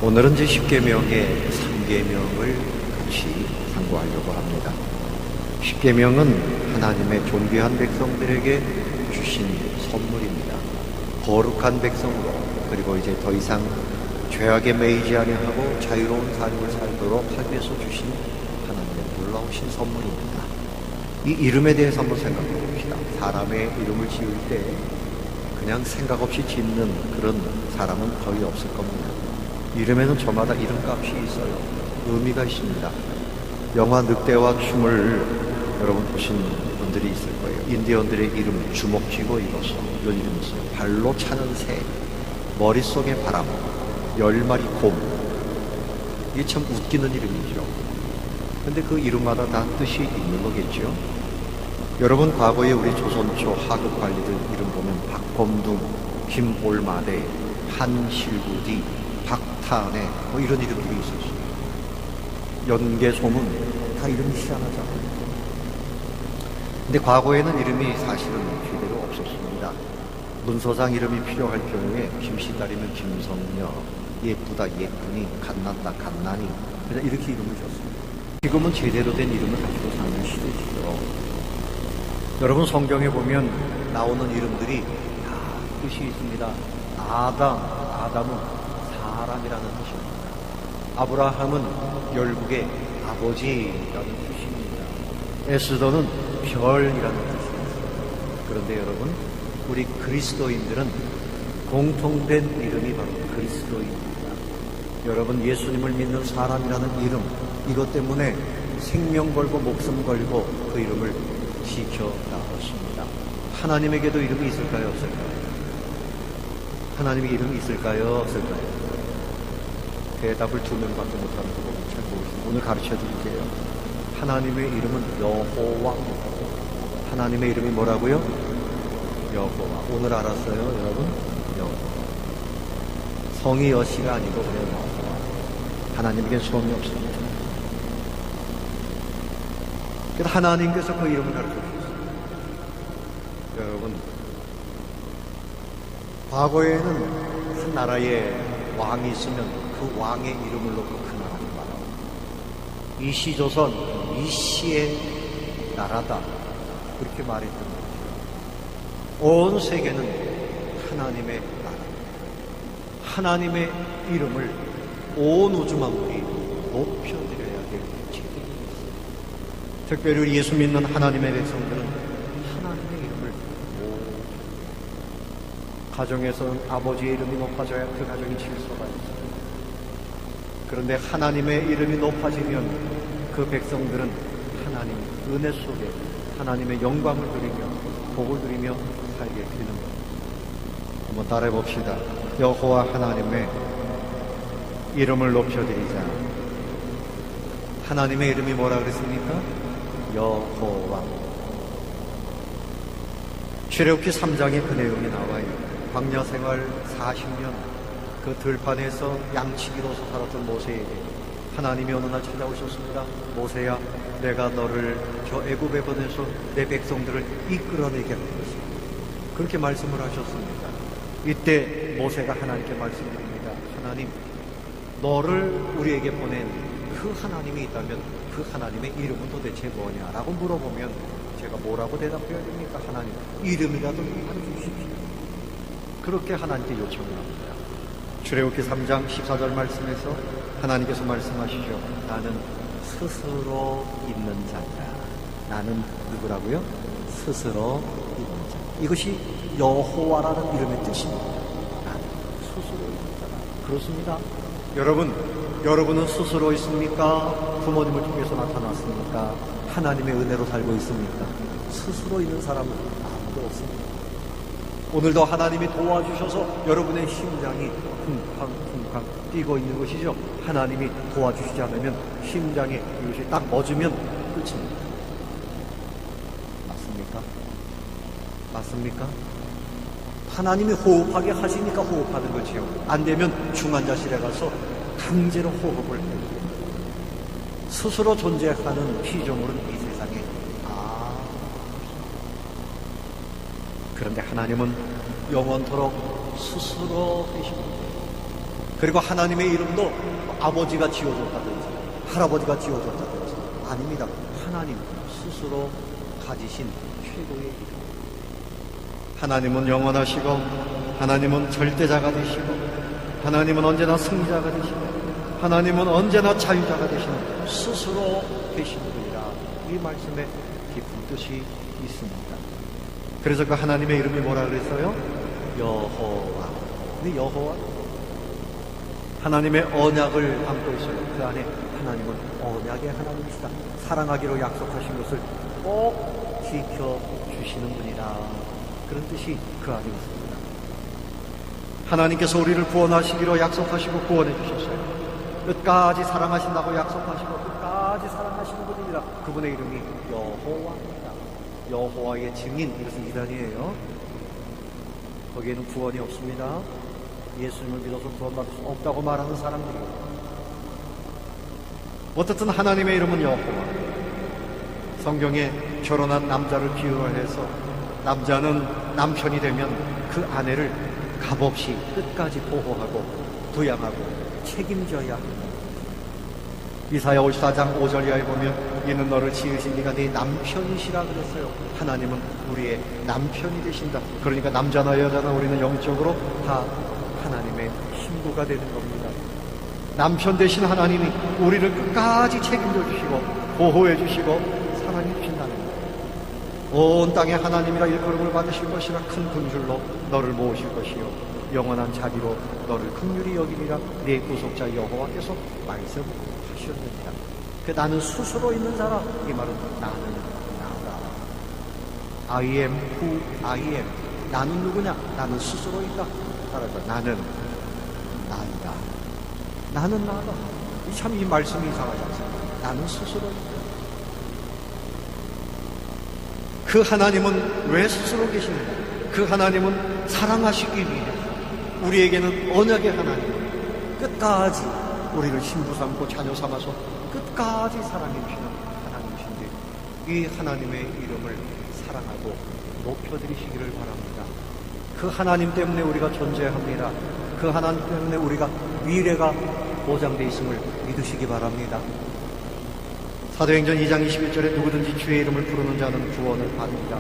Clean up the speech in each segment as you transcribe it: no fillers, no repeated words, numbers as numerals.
오늘은 제 10계명의 3계명을 같이 상고하려고 합니다. 10계명은 하나님의 존귀한 백성들에게 주신 선물입니다. 거룩한 백성으로, 그리고 이제 더 이상 죄악에 매이지 아니하고 자유로운 삶을 살도록 하기 위해서 주신 하나님의 놀라우신 선물입니다. 이 이름에 대해서 한번 생각해 봅시다. 사람의 이름을 지을 때 그냥 생각 없이 짓는 그런 사람은 거의 없을 겁니다. 이름에는 저마다 이름값이 있어요. 의미가 있습니다. 영화 늑대와 춤을 여러분 보신 분들이 있을 거예요. 인디언들의 이름, 주먹 쥐고 일어서, 이런 이름이 있어요. 발로 차는 새, 머릿속에 바람, 10마리 곰. 이게 참 웃기는 이름이죠. 근데 그 이름마다 다 뜻이 있는 거겠죠. 여러분, 과거에 우리 조선초 하급 관리들 이름 보면 박범둥, 김올마대, 한실구디, 박탄에 뭐 이런 이름들이 있었어요. 연개소문 다 이름이 희한하잖아요. 근데 과거에는 이름이 사실은 제대로 없었습니다. 문서상 이름이 필요할 경우에 김씨 딸이면 김성녀, 예쁘다 예쁘니, 갓났다 갓나니, 그냥 이렇게 이름을 줬습니다. 지금은 제대로 된 이름을 가지고 사는 시대지요. 여러분, 성경에 보면 나오는 이름들이 다 뜻이 있습니다. 아담은 사람이라는 뜻입니다. 아브라함은 열국의 아버지라는 뜻입니다. 에스더는 별이라는 뜻입니다. 그런데 여러분, 우리 그리스도인들은 공통된 이름이 바로 그리스도입니다. 여러분, 예수님을 믿는 사람이라는 이름, 이것 때문에 생명 걸고 목숨 걸고 그 이름을 지켜나갔습니다. 하나님에게도 이름이 있을까요, 없을까요? 하나님의 이름이 있을까요, 없을까요? 대답을 두 명밖에 못하는 거 보면 잘 모르겠습니다. 오늘 가르쳐 드릴게요. 하나님의 이름은 여호와. 하나님의 이름이 뭐라고요? 여호와. 오늘 알았어요, 여러분? 여호와. 성이 여씨가 아니고 그냥 여호와. 하나님에겐 수험이 없습니다. 그래서 하나님께서 그 이름을 가르쳐 주셨어요. 여러분, 과거에는 한 나라에 왕이 있으면 그 왕의 이름을 놓고 그 나라를 말하고, 이시조선 이시의 나라다, 그렇게 말했던 거죠. 온 세계는 하나님의 나라입니다. 하나님의 이름을 온 우주 만물이 높여드려야 될 책임이 있습니다. 특별히 우리 예수 믿는 하나님의 백성들은 하나님의 이름을 가정에서는 아버지의 이름이 높아져야 그 가정이 질서가 있어요. 그런데 하나님의 이름이 높아지면 그 백성들은 하나님 은혜 속에 하나님의 영광을 누리며 복을 누리며 살게 되는 겁니다. 한번 따라해 봅시다. 여호와 하나님의 이름을 높여드리자. 하나님의 이름이 뭐라 그랬습니까? 여호와. 출애굽기 3장에 그 내용이 나와요. 광야 생활 40년 그 들판에서 양치기로서 살았던 모세에게 하나님이 어느 날 찾아오셨습니다. 모세야, 내가 너를 저 애굽에 보내서 내 백성들을 이끌어내게 하겠습니다. 그렇게 말씀을 하셨습니다. 이때 모세가 하나님께 말씀드립니다. 하나님, 너를 우리에게 보낸 그 하나님이 있다면 그 하나님의 이름은 도대체 뭐냐라고 물어보면 제가 뭐라고 대답해야 됩니까? 하나님, 이름이라도 알려주십시오. 그렇게 하나님께 요청을 합니다. 출애굽기 3장 14절 말씀에서 하나님께서 말씀하시죠. 나는 스스로 있는 자다. 나는 누구라고요? 스스로 있는 자. 이것이 여호와라는 이름의 뜻입니다. 나는 스스로 있는 자다. 그렇습니다. 여러분은 스스로 있습니까? 부모님을 통해서 나타났습니까? 하나님의 은혜로 살고 있습니까? 스스로 있는 사람은 아무도 없습니다. 오늘도 하나님이 도와주셔서 여러분의 심장이 쿵쾅쿵쾅 뛰고 있는 것이죠. 하나님이 도와주시지 않으면 심장에 이것이 딱 멎으면 끝입니다. 맞습니까? 하나님이 호흡하게 하시니까 호흡하는 거지요. 안 되면 중환자실에 가서 강제로 호흡을 해요. 스스로 존재하는 피조물은 이 세상에 그런데 하나님은 영원토록 스스로 계십니다. 그리고 하나님의 이름도 아버지가 지어줬다든지 할아버지가 지어줬다든지 아닙니다. 하나님 스스로 가지신 최고의 이름. 하나님은 영원하시고 하나님은 절대자가 되시고 하나님은 언제나 승리자가 되시고 하나님은 언제나 자유자가 되시는 스스로 계신 분이라. 이 말씀에 깊은 뜻이 있습니다. 그래서 그 하나님의 이름이 뭐라 그랬어요? 여호와. 근데 여호와 하나님의 언약을 담고 있어요. 그 안에 하나님은 언약의 하나님이시다. 사랑하기로 약속하신 것을 꼭 지켜주시는 분이다. 그런 뜻이 그 안에 있습니다. 하나님께서 우리를 구원하시기로 약속하시고 구원해 주셨어요. 끝까지 사랑하신다고 약속하시고 끝까지 사랑하시는 분입니다. 그분의 이름이 여호와입니다. 여호와의 증인, 이것은 이단이에요. 거기에는 구원이 없습니다. 예수님을 믿어서 구원받을 수 없다고 말하는 사람들이에요. 어떻든 하나님의 이름은 여호와. 성경에 결혼한 남자를 비유로 해서 남자는 남편이 되면 그 아내를 값없이 끝까지 보호하고 부양하고 책임져야 합니다. 이사야 54장 5절 이하에 보면 이는 너를 지으신 이가 네 남편이시라 그랬어요. 하나님은 우리의 남편이 되신다. 그러니까 남자나 여자나 우리는 영적으로 다 하나님의 신부가 되는 겁니다. 남편 되신 하나님이 우리를 끝까지 책임져 주시고 보호해 주시고 사랑해 주신다는 거예요. 온 땅에 하나님이라 일컬음을 받으실 것이라 큰 긍휼로 너를 모으실 것이요 영원한 자비로 너를 긍휼히 여기리라. 네 구속자 여호와께서 말씀하셨느니라. 그 나는 스스로 있는 자라. 이 말은 나는 나다. I am who I am. 나는 누구냐? 나는 스스로 있다. 따라서 나는 나이다. 나는 나다. 참 이 말씀이 이상하지 않습니까? 나는 스스로 있다. 그 하나님은 왜 스스로 계십니까? 그 하나님은 사랑하시기 위해 우리에게는 언약의 하나님, 끝까지 우리를 신부 삼고 자녀 삼아서 끝까지 사랑해 주시는 하나님이신데 이 하나님의 이름을 사랑하고 높여드리시기를 바랍니다. 그 하나님 때문에 우리가 존재합니다. 그 하나님 때문에 우리가 미래가 보장되어 있음을 믿으시기 바랍니다. 사도행전 2장 21절에 누구든지 주의 이름을 부르는 자는 구원을 받는다.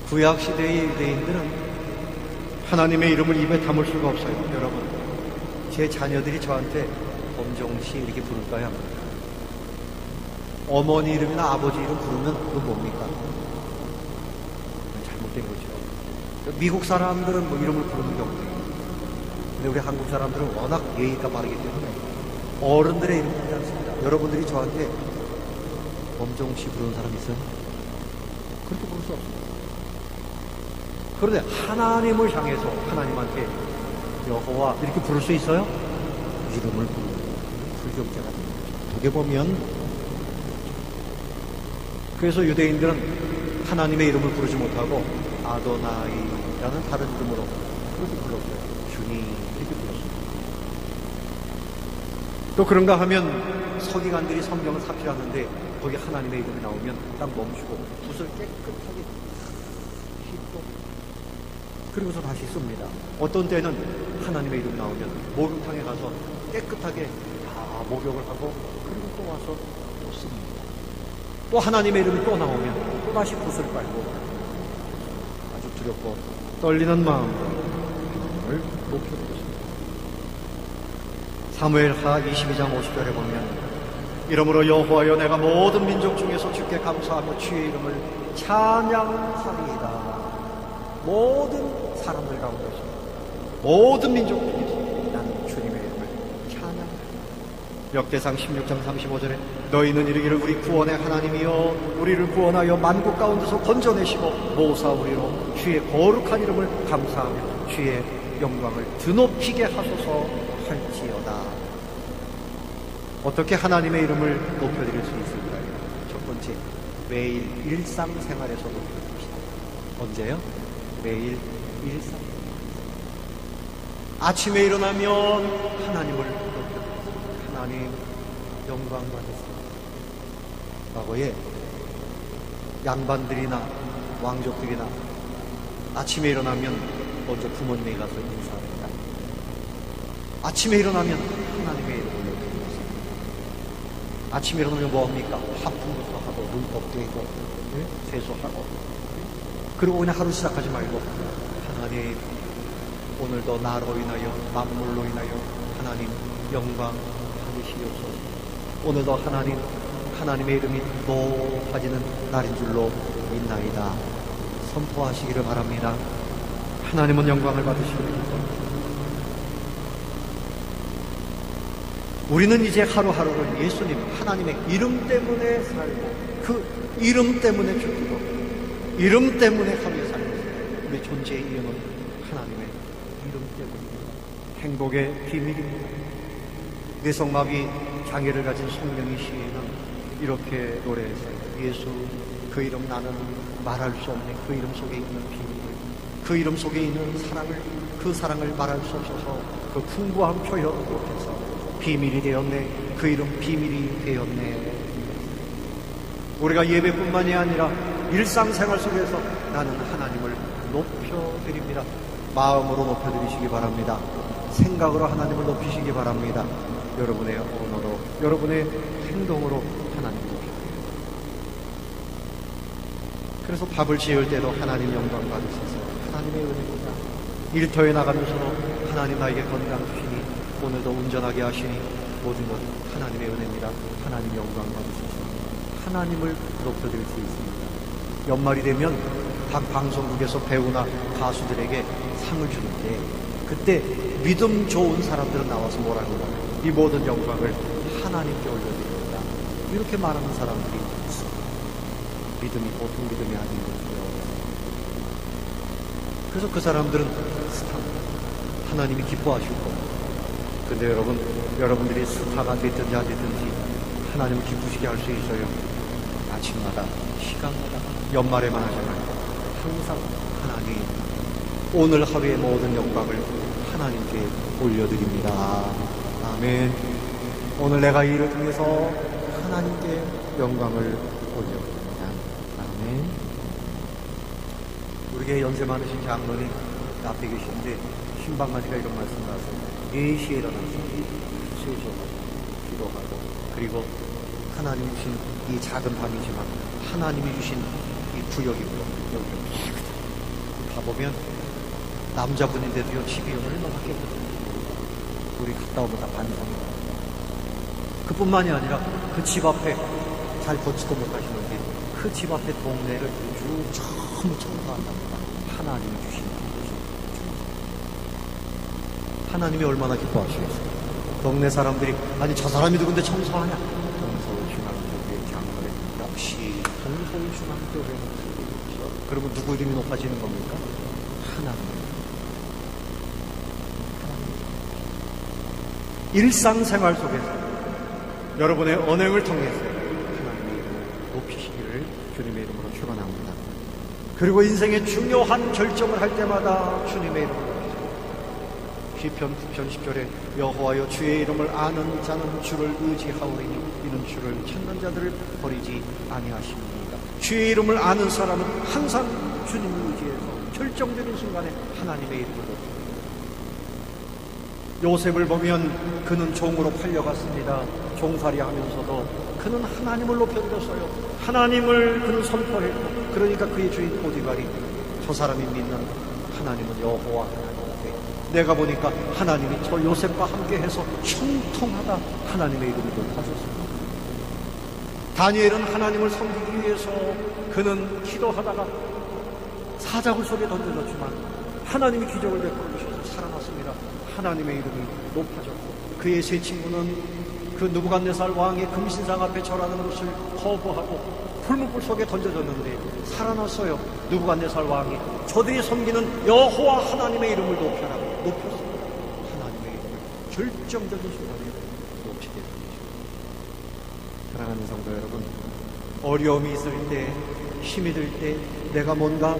구약시대의 유대인들은 하나님의 이름을 입에 담을 수가 없어요. 여러분, 제 자녀들이 저한테 범종씨 이렇게 부를까요? 합니까? 어머니 이름이나 아버지 이름 부르면 그건 뭡니까? 잘못된 거죠. 미국 사람들은 뭐 이름을 부르는 게 없대요. 근데 우리 한국 사람들은 워낙 예의가 바르기 때문에 어른들의 이름 부르지 않습니다. 여러분들이 저한테 범종씨 부르는 사람 있어요? 그렇게 부를 수 없습니다. 그런데 하나님을 향해서 하나님한테 여호와 이렇게 부를 수 있어요? 이름을 부르는 불경제가 됩니다. 어떻게 보면 그래서 유대인들은 하나님의 이름을 부르지 못하고 아도나이라는 다른 이름으로 그렇게 불렀어요. 주님 이렇게 불렀습니다. 또 그런가 하면 서기관들이 성경을 삽질하는데 거기 하나님의 이름이 나오면 딱 멈추고 붓을 깨끗하게 씻고 그리고서 다시 씁니다. 어떤 때는 하나님의 이름 나오면 목욕탕에 가서 깨끗하게 다 목욕을 하고 그리고 또 와서 또 씁니다. 또 하나님의 이름이 또 나오면 또 다시 붓을 빨고 아주 두렵고 떨리는 마음으로 하나님을 높여드렸습니다. 사무엘하 22장 50절에 보면 이러므로 여호와여 내가 모든 민족 중에서 주께 감사하며 주의 이름을 찬양하리이다. 모든 사람들 가운데서 모든 민족 중에서 나는 주님의 이름을 찬양하리이다. 역대상 16장 35절에 너희는 이르기를 우리 구원의 하나님이여 우리를 구원하여 만국 가운데서 건져내시고 모사 우리로 주의 거룩한 이름을 감사하며 주의 영광을 드높이게 하소서 할지어다. 어떻게 하나님의 이름을 높여드릴 수 있을까요? 첫 번째, 매일 일상생활에서 높여드립시다. 언제요? 매일 일상. 아침에 일어나면 하나님을 높여드립니다. 하나님 영광 받으세요. 과거에 양반들이나 왕족들이나 아침에 일어나면 먼저 부모님에 가서 인사합니다. 아침에 일어나면 하나님의 이름을 높여드립니다. 아침에 일어나면 뭐합니까? 화품부터 하고 눈곱 떼고 세수하고 그리고 그냥 하루 시작하지 말고 하나님 오늘도 나로 인하여 만물로 인하여 하나님 영광 받으시옵소서. 오늘도 하나님의 이름이 높아지는 날인 줄로 믿나이다. 선포하시기를 바랍니다. 하나님은 영광을 받으시옵소서. 우리는 이제 하루하루를 예수님 하나님의 이름 때문에 살고 그 이름 때문에 죽고 이름 때문에 하루에 살고 우리의 존재의 이유는 하나님의 이름 때문입니다. 행복의 비밀입니다. 뇌성마비 장애를 가진 송명희 시인은 이렇게 노래했어요. 예수 그 이름 나는 말할 수 없는 그 이름 속에 있는 비밀을 그 이름 속에 있는 사랑을 그 사랑을 말할 수 없어서 그 풍부한 표현 못해서 비밀이 되었네. 그 이름 비밀이 되었네. 우리가 예배뿐만이 아니라 일상생활 속에서 나는 하나님을 높여드립니다. 마음으로 높여드리시기 바랍니다. 생각으로 하나님을 높이시기 바랍니다. 여러분의 언어로 여러분의 행동으로 하나님을 높여드립니다. 그래서 밥을 지을 때도 하나님 영광 받으셔서 하나님의 은혜입니다. 일터에 나가면서도 하나님 나에게 건강 주시니 오늘도 운전하게 하시니 모든 것 하나님의 은혜입니다. 하나님 영광 받으셔서 하나님을 높여드릴 수 있습니다. 연말이 되면 각 방송국에서 배우나 가수들에게 상을 주는데 그때 믿음 좋은 사람들은 나와서 뭐라고 하나요? 이 모든 영광을 하나님께 올려드립니다. 이렇게 말하는 사람들이 있습니다. 믿음이 보통 믿음이 아닌 거죠. 그래서 그 사람들은 스타입니다. 하나님이 기뻐하실 겁니다. 근데 여러분들이 스타가 됐든지 안 됐든지 하나님을 기쁘시게 할 수 있어요. 아침마다, 시간마다, 연말에만 하지 말고 항상 하나님 오늘 하루의 모든 영광을 하나님께 올려드립니다. 아멘. 오늘 내가 이 일을 통해서 하나님께 영광을 올려드립니다. 아멘. 우리 교회 연세 많으신 장로님 앞에 계시는데 신방가지가 이런 말씀 나왔어요. 4시에 일어나서 세수하고 기도하고 그리고 하나님이 주신 이 작은 방이지만 하나님이 주신 이 구역이고요. 여기 가보면 남자분인데도요 집이 얼마나 깨끗해요. 우리 갔다 오면 다 반성이에요. 그뿐만이 아니라 그 집 앞에 잘 걷지도 못하시는데 그 집 앞에 동네를 쭉 전부 청소한답니다. 하나님이 주신 하나님이 얼마나 기뻐하시겠어요. 동네 사람들이 아니 저 사람이 누군데 청소하냐. 동서울중앙교회 장로회 역시 동서울중앙교회 그러면 누구 이름이 높아지는 겁니까? 하나님. 일상생활 속에서 여러분의 언행을 통해서 하나님의 이름을 높이시기를 주님의 이름으로 축원합니다. 그리고 인생의 중요한 결정을 할 때마다 주님의 이름으로 시편 9편 10절에 여호와여 주의 이름을 아는 자는 주를 의지하오리니 이는 주를 찾는 자들을 버리지 아니하십니다. 주의 이름을 아는 사람은 항상 주님을 의지해서 결정적인 순간에 하나님의 이름을 높입니다. 요셉을 보면 그는 종으로 팔려갔습니다. 종살이 하면서도 그는 하나님을 높여드렸어요. 하나님을 그는 선포했고 그러니까 그의 주인 보디발이 저 사람이 믿는 하나님은 여호와 하나님인데 내가 보니까 하나님이 저 요셉과 함께해서 형통하다 하나님의 이름을 높아졌습니다. 다니엘은 하나님을 섬기기 위해서 그는 기도하다가 사자굴 속에 던져졌지만 하나님이 기적을 베풀어 주셔서 살아났습니다. 하나님의 이름이 높아졌고 그의 세 친구는 그 느부갓네살 왕의 금신상 앞에 절하는 것을 거부하고 풀무불 속에 던져졌는데 살아났어요. 느부갓네살 왕이 저들이 섬기는 여호와 하나님의 이름을 높였습니다. 하나님의 이름을 결정적인 순간에 높이게 됩니다. 사랑하는 성도 여러분, 어려움이 있을 때, 힘이 들 때, 내가 뭔가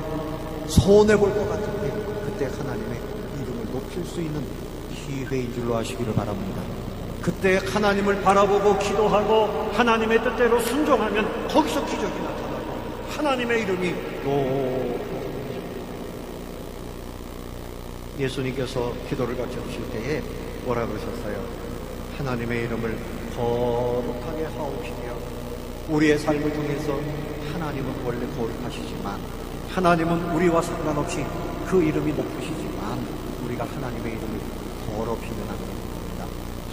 손해볼 것 같을 때 그때 하나님의 이름을 높일 수 있는 기회인 줄로 아시기를 바랍니다. 그때 하나님을 바라보고 기도하고 하나님의 뜻대로 순종하면 거기서 기적이 나타나고 하나님의 이름이 높아집니다. 예수님께서 기도를 가르쳐주실 때에 뭐라 그러셨어요? 하나님의 이름을 거룩하게 하옵시며 우리의 삶을 통해서 하나님은 원래 거룩하시지만 하나님은 우리와 상관없이 그 이름이 높으시지만 우리가 하나님의 이름을 더럽히면 안 됩니다.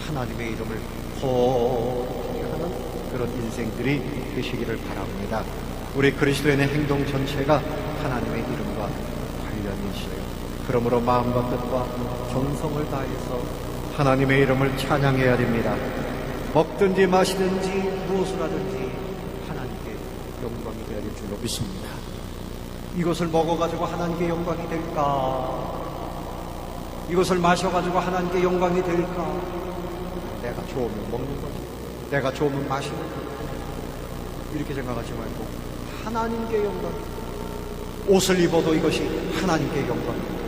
하나님의 이름을 거룩하게 하는 그런 인생들이 되시기를 바랍니다. 우리 그리스도인의 행동 전체가 하나님의 이름과 관련이 있어요. 그러므로 마음과 뜻과 정성을 다해서 하나님의 이름을 찬양해야 됩니다. 먹든지 마시든지 무엇을 하든지 하나님께 영광이 되어야 될 줄로 믿습니다. 이것을 먹어가지고 하나님께 영광이 될까? 이것을 마셔가지고 하나님께 영광이 될까? 내가 좋으면 먹는 거지, 내가 좋으면 마시는 거지, 이렇게 생각하지 말고 하나님께 영광. 옷을 입어도 이것이 하나님께 영광입니다.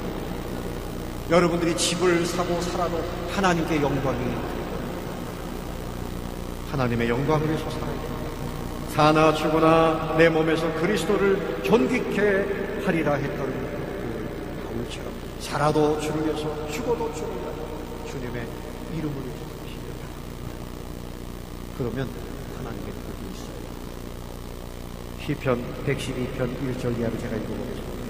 여러분들이 집을 사고 살아도 하나님께 영광이, 하나님의 영광을 위해서 살아야 됩니다. 사나 죽으나 내 몸에서 그리스도를 존귀케 하리라 했던 그 바울처럼 살아도 주를 위해서 죽어도 주를 위하여 주님의 이름을 위해서 사시리라. 그러면 하나님의 복이 있어요. 시편 112편 1절 이하를 제가 읽어보겠습니다.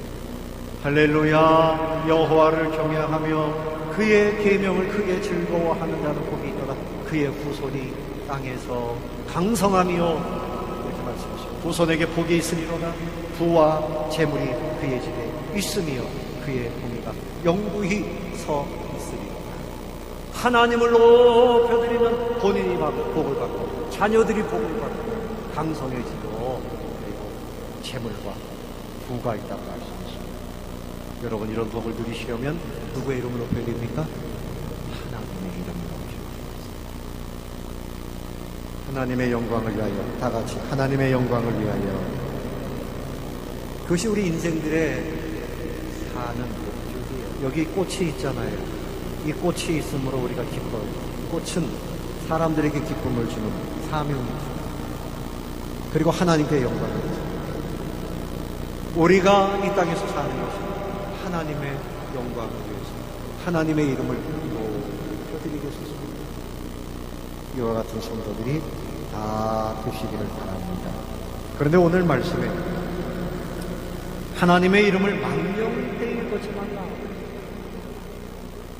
할렐루야. 여호와를 경외하며 그의 계명을 크게 즐거워하는 자는 복이 있도다. 그의 후손이 땅에서 강성하며, 이렇게 말씀하시고, 후손에게 복이 있으리로다. 부와 재물이 그의 집에 있으며 그의 공의가 영구히 서 있으리로다. 하나님을 높여드리면 본인이 복을 받고 자녀들이 복을 받고 강성해지고 그리고 재물과 부가 있다고 말씀하십니다. 여러분, 이런 복을 누리시려면 누구의 이름을 높여야 됩니까? 하나님의 이름을 높여야 됩니다. 하나님의 영광을 위하여, 다 같이 하나님의 영광을 위하여. 그것이 우리 인생들의 사는 목적이에요. 여기 꽃이 있잖아요. 이 꽃이 있으므로 우리가 기뻐요. 꽃은 사람들에게 기쁨을 주는 사명이죠. 그리고 하나님께 영광을 주죠. 우리가 이 땅에서 사는 것은 하나님의 영광을 위해서 하나님의 이름을 높여드리기 위해서입니다. 이와 같은 성도들이 다 되시기를 바랍니다. 그런데 오늘 말씀에 하나님의 이름을 망령되이 거지 말라,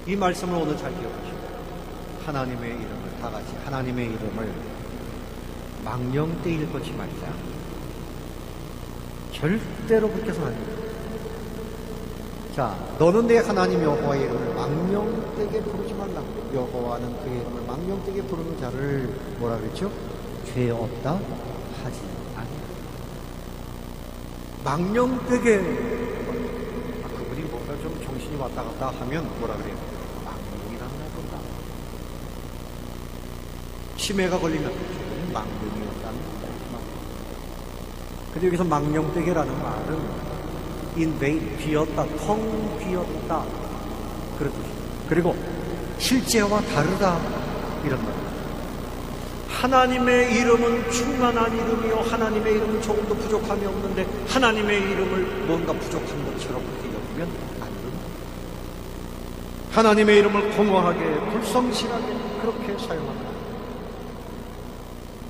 이 말씀을 오늘 잘 기억하시고, 하나님의 이름을 다 같이 하나님의 이름을 망령되이 거지 말자. 절대로 그렇게 해서는 안 됩니다. 자, 너는 내 하나님 여호와의 이름을 망령되게 부르지 말라. 여호와는 그의 이름을 망령되게 부르는 자를 뭐라 그랬죠? 죄 없다 하지 아니라. 망령되게, 그분이 뭔가 좀 정신이 왔다 갔다 하면 뭐라 그래요? 망령이라는 건가? 치매가 걸리면 그분이 망령이었다는 건가? 근데 여기서 망령되게라는 말은 인베인, 비었다, 텅 비었다, 그런 뜻입니다. 그리고 실제와 다르다, 이런 말. 하나님의 이름은 충만한 이름이요, 하나님의 이름은 조금도 부족함이 없는데 하나님의 이름을 뭔가 부족한 것처럼 그렇게 여기면 안 됩니다. 하나님의 이름을 공허하게 불성실하게 그렇게 사용합니다.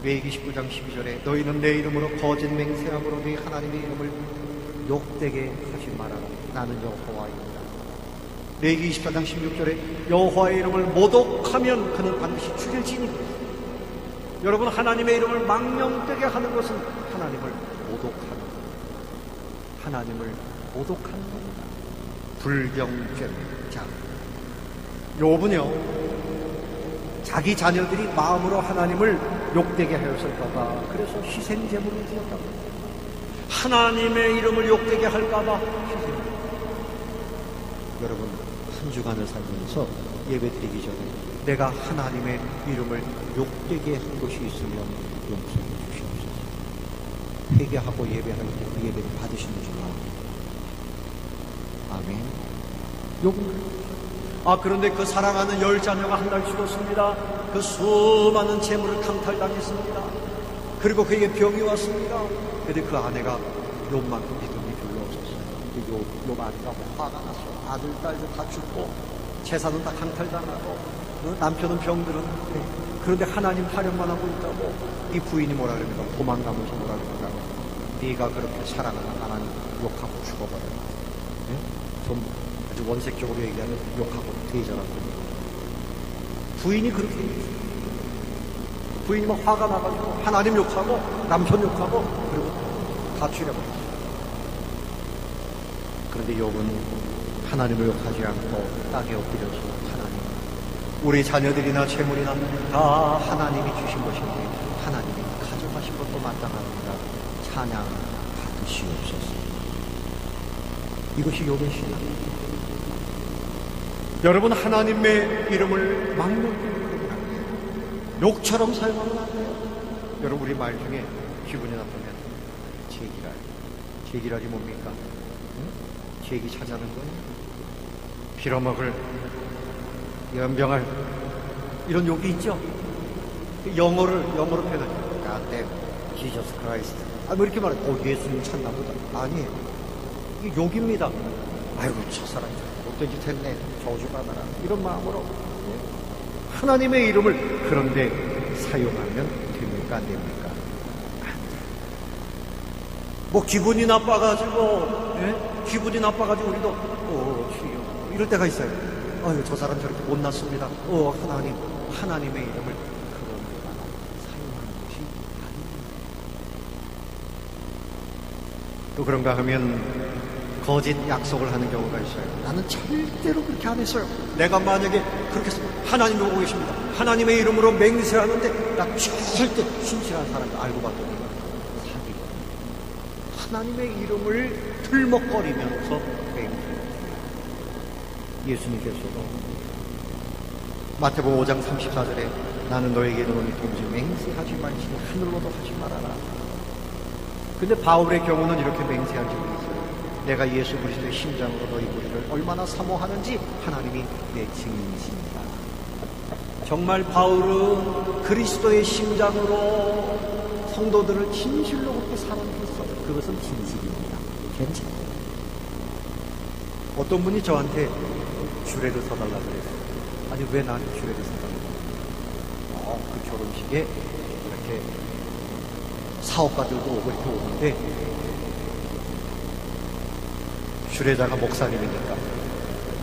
레위기 19장 12절에 너희는 내 이름으로 거짓 맹세함으로 네 하나님의 이름을 욕되게 하지 말아라. 나는 여호와입니다. 레위기 24장 16절에 여호와의 이름을 모독하면 그는 반드시 죽일지니. 여러분, 하나님의 이름을 망령되게 하는 것은 하나님을 모독하는 겁니다. 하나님을 모독하는 겁니다. 불경죄입니다. 자, 욥은요, 자기 자녀들이 마음으로 하나님을 욕되게 하였을까봐 그래서 희생제물을 드렸다고 합니다. 하나님의 이름을 욕되게 할까봐 희생. 여러분, 한 주간을 살면서 예배드리기 전에 내가 하나님의 이름을 욕되게 한 것이 있으면 용서해 주시옵소서. 회개하고 예배할 때 그 예배를 받으시는 줄 압니다. 아멘. 욕은 그런데 그 사랑하는 10자녀가 한 달 죽었습니다. 그 수많은 재물을 강탈당했습니다. 그리고 그에게 병이 왔습니다. 그런데 그 아내가 욥만큼 믿음이 별로 없었어요. 욥 아내가 화가 났어요. 아들, 딸도 다 죽고 재산은 다 강탈당하고 남편은 병들은. 그런데 하나님 타령만 하고 있다고 이 부인이 뭐라 그럽니까? 도망가면서 뭐라 그러니까 네가 그렇게 사랑하는 하나님 욕하고 죽어버려. 좀 아주 원색적으로 얘기하면 욕하고 대절하고. 부인이 그렇게 얘기했어요. 부인이 막 화가 나가지고 하나님 욕하고 남편 욕하고 그리고 다 죽여버렸어요. 그런데 욥은 하나님을 욕하지 않고 땅에 엎드려서 하나님, 우리 자녀들이나 재물이나 다 하나님이 주신 것인데 하나님이 가져가신 것도 마땅합니다. 찬양 받으시옵소서. 이것이 욥의 신앙입니다. 여러분, 하나님의 이름을 망령되게 욕처럼 사용하면 안 돼요. 여러분, 우리 말 중에 기분이 나쁘면 제기랄. 제기랄이 뭡니까? 제기 찾아는 거예요. 빌어먹을, 연병할, 이런 욕이 있죠. 영어로 표현하죠. God damn, Jesus Christ. 뭐 이렇게 말해. 예수님 찾나 보다. 아니에요. 이게 욕입니다. 아이고, 저 사람 못된 짓 했네. 저주받아라. 이런 마음으로 하나님의 이름을 그런데 사용하면 됩니까? 안 됩니까? 뭐 기분이 나빠가지고 기분이 나빠가지고 우리도 주여 이럴 때가 있어요. 저 사람 저렇게 못났습니다. 하나님의 이름을 그런 데다가 사용하는 것이 아닙니다. 또 그런가 하면 거짓 약속을 하는 경우가 있어요. 나는 절대로 그렇게 안 했어요. 내가 만약에 그렇게 해서 하나님이 오고 계십니다. 하나님의 이름으로 맹세하는데 나 절대 신실한 사람이 알고 봤더니 사기로 하나님의 이름을 들먹거리면서 맹세해요. 예수님께서도 마태복음 5장 34절에 나는 너에게 이르노니 동시 맹세하지 말지니 하늘로도 하지 말아라. 근데 바울의 경우는 이렇게 맹세한 적이 있어요. 내가 예수 그리스도의 심장으로 너희 우리를 얼마나 사모하는지 하나님이 내 증인이십니다. 정말 바울은 그리스도의 심장으로 성도들을 진실로 그렇게 사랑했어요. 그것은 진실입니다. 괜찮아요. 어떤 분이 저한테 주례를 서달라고 그랬어요. 아니, 왜 나한테 주례를 서달라고? 그 결혼식에 이렇게 사업가들도 오고 이렇게 오는데 주례자가 목사님이니까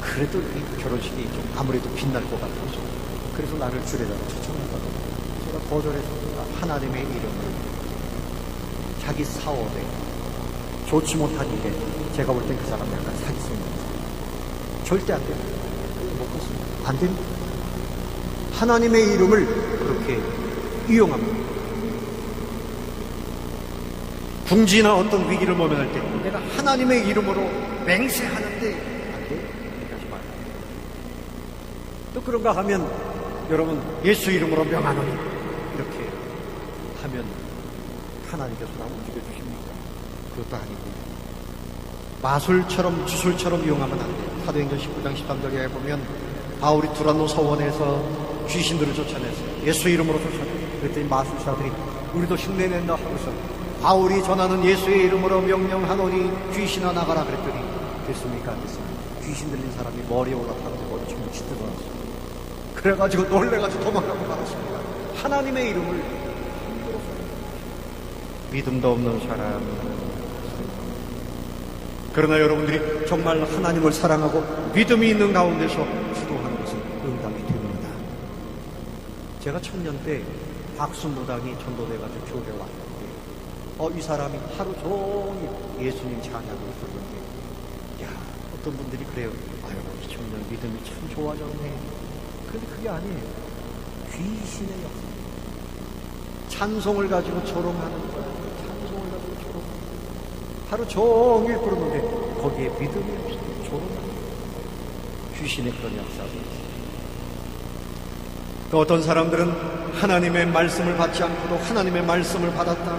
그래도 이 결혼식이 좀 아무래도 빛날 것 같아서 그래서 나를 주례자로 초청했다고. 제가 거절했습니다. 하나님의 이름을 자기 사업에 좋지 못한 일에 제가 볼 땐 그 사람 약간 사기꾼입니다. 절대 안 됩니다. 못 봤습니다. 안 됩니다. 하나님의 이름을 그렇게 이용합니다. 궁지나 어떤 위기를 모면할 때 내가 하나님의 이름으로 맹세하는데 안 돼. 그렇게 하지 말아요. 또 그런가 하면 여러분 예수 이름으로 명하노니 이렇게 하면 하나님께서 나 움직여 주십니까? 그것도 아니고 마술처럼 주술처럼 이용하면 안 돼요. 사도행전 19장 13절에 보면 바울이 두란노 서원에서 귀신들을 쫓아냈어요. 예수 이름으로 쫓아냈어요. 그랬더니 마술사들이 우리도 흉내낸다 하고서 바울이 전하는 예수의 이름으로 명령하노니 귀신아 나가라 그랬더니 됐습니까? 안 됐습니까? 귀신 들린 사람이 머리에 올라타서 머리 전부 찢어졌어요. 그래가지고 놀래가지고 도망가고 말았습니다. 하나님의 이름을 믿음도 없는 사람, 그러나 여러분들이 정말 하나님을 사랑하고 믿음이 있는 가운데서 기도하는 것은 응답이 됩니다. 제가 청년 때 박순무당이 전도돼가지고 교회 왔는데 이 사람이 하루 종일 예수님 찬양을 부르는데 어떤 분들이 그래요. 아유, 이 청년 믿음이 참 좋아졌네. 근데 그게 아니에요. 귀신의 역사. 찬송을 가지고 조롱하는 거야. 찬송을 가지고 조롱하는 거야. 하루 종일 부르는데 거기에 믿음이 없어요. 조롱하는 거야. 귀신의 그런 역사가 있어요. 또 어떤 사람들은 하나님의 말씀을 받지 않고도 하나님의 말씀을 받았다.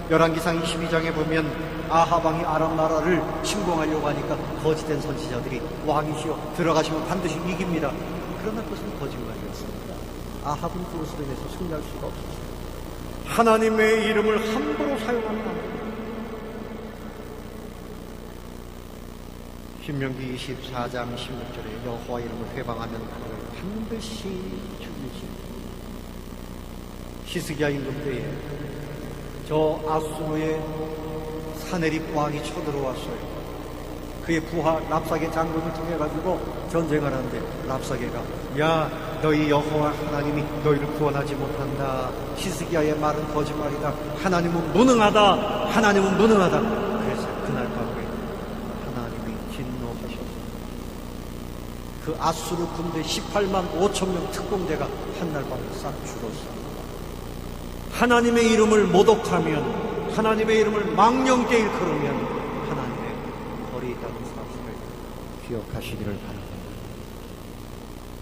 열왕기상 22장에 보면 아하방이 아람 나라를 침공하려고 하니까 거짓된 선지자들이 왕이시여 들어가시면 반드시 이깁니다. 그러나 그것은 거짓말이었습니다. 아합은 그것으로 인해서 승리할 수가 없었어요. 하나님의 이름을 함부로 사용하면 안 됩니다. 신명기 24장 16절에 여호와 이름을 회방하면 그를 반드시 죽이시. 히스기야 임금 때에 저 아수르의 사네립 왕이 쳐들어왔어요. 그의 부하 랍사게 장군을 통해 가지고 전쟁을 하는데 랍사게가 너희 여호와 하나님이 너희를 구원하지 못한다. 히스기야의 말은 거짓말이다. 하나님은 무능하다. 하나님은 무능하다. 그래서 그날 밤에 하나님이 진노하셨어요. 그 아수르 군대 18만 5천 명 특공대가 한날 밤에 싹 죽었어요. 하나님의 이름을 모독하면, 하나님의 이름을 망령되이 일컬으면 하나님의 벌이 있다는 사실을 기억하시기를 바랍니다.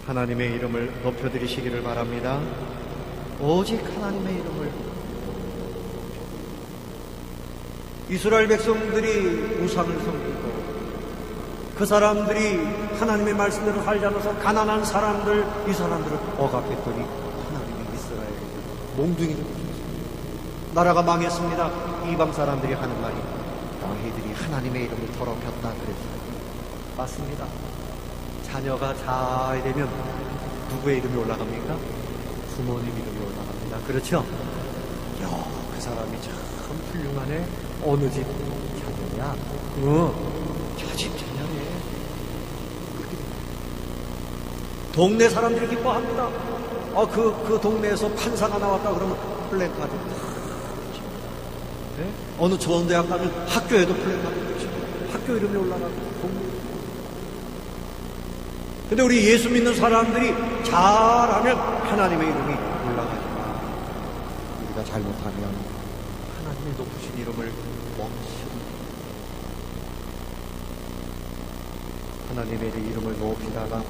하나님의 이름을 높여드리시기를 바랍니다. 오직 하나님의 이름을. 이스라엘 백성들이 우상을 섬기고 그 사람들이 하나님의 말씀대로 살지 않아서 가난한 사람들, 이 사람들을 억압했더니 하나님이 이스라엘을 몽둥이를 부셨습니다. 나라가 망했습니다. 이방 사람들이 하는 말이 너희들이 하나님의 이름을 더럽혔다 그랬어요. 맞습니다. 자녀가 잘 되면 누구의 이름이 올라갑니까? 부모님 이름이 올라갑니다. 그렇죠? 그 사람이 참 훌륭하네. 어느 집 자녀야? 저 집 자녀네. 동네 사람들이 기뻐합니다. 그 동네에서 판사가 나왔다 그러면 플래카드. 네? 어느 좋은 대학 가면 학교에도 플래카드 붙이고 학교 이름이 올라가고 동네. 근데 우리 예수 믿는 사람들이 잘하면 하나님의 이름이 올라가지만 우리가 잘못하면 하나님의 높으신 이름을 멈춥니다. 하나님의 이름을 높이다가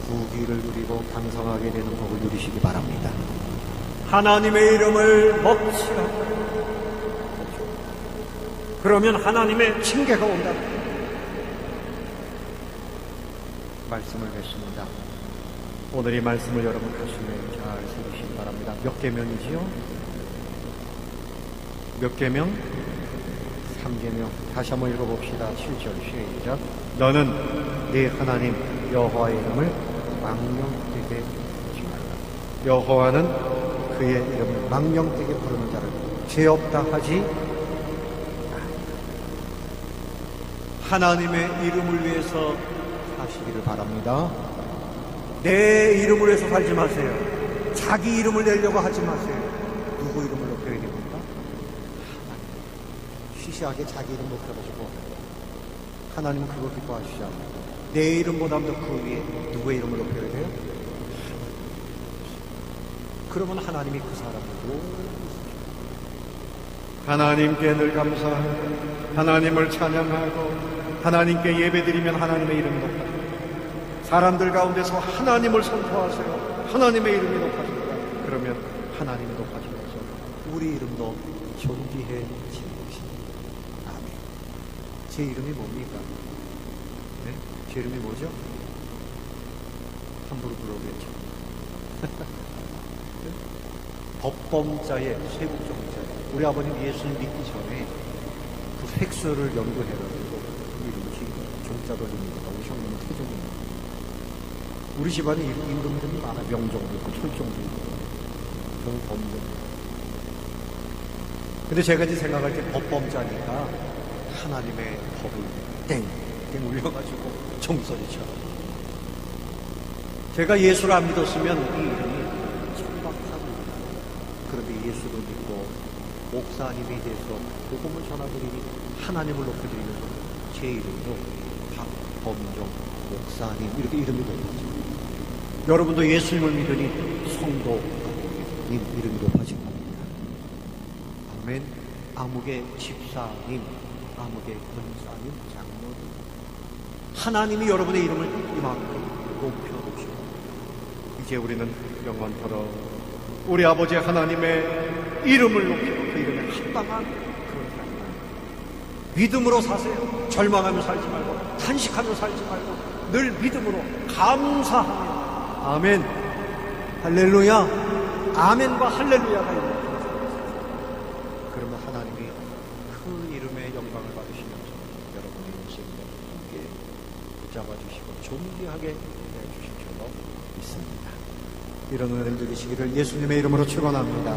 부귀를 누리고 강성하게 되는 복을 누리시기 바랍니다. 하나님의 이름을 먹치라. 그러면 하나님의 징계가 온다. 말씀을 뵙습니다. 오늘 이 말씀을 여러분 가슴에 잘 새기시기 바랍니다. 몇 계명이지요? 몇 계명? 3계명. 다시 한번 읽어봅시다. 7절 시작. 너는 네 하나님 여호와의 이름을 망령되게 하지 말라. 여호와는 그의 이름을 망령되게 부르는 자를 죄 없다 하지 않는다. 하나님의 이름을 위해서 사시기를 바랍니다. 내 이름을 위해서 살지 마세요. 자기 이름을 내려고 하지 마세요. 누구 이름을 높여야 됩니까? 하나님. 시시하게 자기 이름 높여가지고 하나님은 그거 기뻐하시지 않아요. 내 이름보다도 그 위에 누구의 이름을 높여야 돼요? 그러면 하나님이 그 사람을 하나님께 늘 감사하고 하나님을 찬양하고 하나님께 예배드리면 하나님의 이름이 높아집니다. 사람들 가운데서 하나님을 선포하세요. 하나님의 이름이 높아집니다. 그러면 하나님이 높아지면서 우리 이름도 존귀해지는 것입니다. 아멘. 제 이름이 뭡니까? 네? 제 이름이 뭐죠? 함부로 불러오겠죠. 네? 법범자의 쇠국종자에 우리 아버님 예수를 믿기 전에 그 획수를 연구해가지고 이름이 종자 돌립니다. 우리 형님은 태종입니다. 우리 집안에 임금들이 많아. 명종도 있고 철종도 있고 범종. 근데 제가 이제 생각할 때 법범자니까 하나님의 법을 땡땡 울려가지고 종소리처럼. 제가 예수를 안 믿었으면 이 이름이 천박합니다. 그런데 예수를 믿고 목사님이 돼서 복음을 전하드리니 하나님을 높여드리면서 제 이름도 박범종 목사님 이렇게 이름이 높아지고, 여러분도 예수님을 믿으니 성도님 이름이 높아진 겁니다. 아멘. 암흑의 집사님, 암흑의 권사님, 장로님, 하나님이 여러분의 이름을 이만큼 높여주시고, 이제 우리는 영원토록 우리 아버지 하나님의 이름을 높이고 그 이름에 합당한 그런 삶을 믿음으로 사세요. 절망하며 살지 말고, 탄식하며 살지 말고, 늘 믿음으로 감사하며. 아멘. 할렐루야. 아멘과 할렐루야가 있는. 그러면 하나님이 그 이름의 영광을 받으시면서 여러분의 인생과 함께 붙잡아주시고 존귀하게 해주실 줄로 믿습니다. 이런 은혜를 누리시기를 예수님의 이름으로 축원합니다.